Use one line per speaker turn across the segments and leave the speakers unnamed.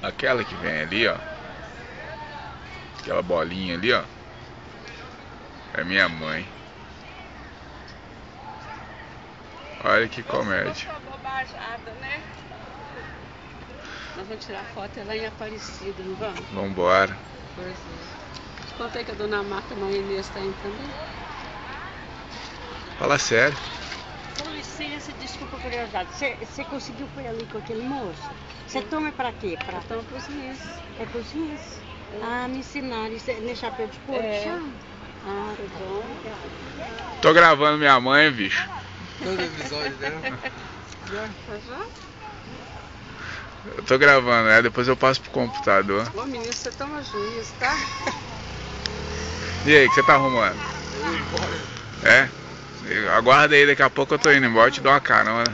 Aquela que vem ali, ó. Aquela bolinha ali, ó. É minha mãe. Olha que comédia.
Né? Nós vamos tirar foto lá em Aparecida, não vamos?
Vambora.
Pois é. Te contei que a dona Marta Maionese está indo também.
Fala sério.
Com licença, desculpa a curiosidade. Você conseguiu pôr ali com aquele moço? Você toma pra quê?
Eu tomo pros rins.
É pros rins? Ah, me ensinaram. Isso é nem chapéu de couro?
É.
Ah,
Foi bom.
Tô gravando minha mãe, bicho.
Todo episódio dela.
Tá já?
Eu tô gravando, depois eu passo pro computador.
Ô menino, você toma juízo, tá?
E aí, o que você tá arrumando?
Eu ia embora.
É? Aguarda aí, daqui a pouco eu tô indo embora, eu te dou uma carona.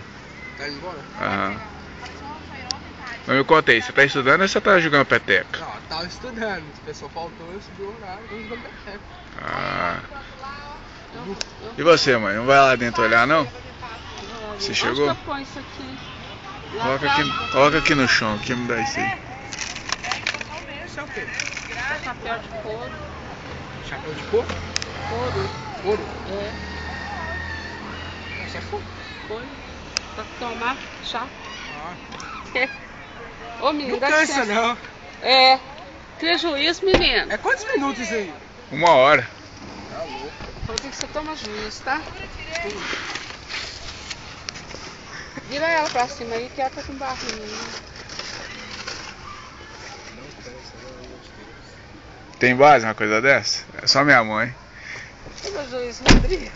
Tá indo embora?
Aham. Não me conta aí, você tá estudando ou você tá jogando peteca?
Não, eu tava estudando. O pessoal faltou, eu subi o horário, eu jogando peteca.
Ah. E você, mãe? Não vai lá dentro olhar, não? Você chegou?
Onde que eu ponho isso aqui?
Coloca aqui no chão, aqui me dá isso aí.
Isso é o quê?
Chapéu de couro.
Chapéu de couro?
Couro.
Couro?
É.
Isso é fogo.
Couro. Pra tomar chá.
Ah.
Ô menino,
Não
dá
cansa
licença.
não.
É. Prejuízo, menino.
É quantos minutos isso aí?
1 hora.
Tá louco.
Falou que você toma juízo, tá? Vira ela pra cima aí que ela tá com barrinho.
Tem base uma coisa dessa? É só minha mãe.
Toma juízo, Rodrigo.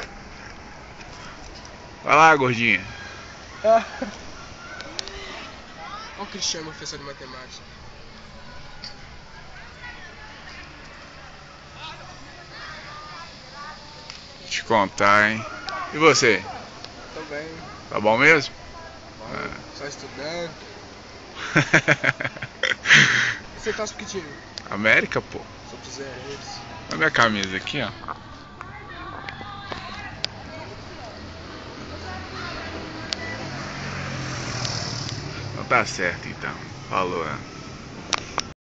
Vai lá, gordinha.
Olha o Cristiano, professor de matemática.
Vou te contar, hein? E você?
Tô bem.
Tá bom mesmo?
Bom, só estudando. E você torce pro que time?
América, pô.
Só quiser eles.
Olha a minha camisa aqui, ó. Então tá certo, então. Falou, né?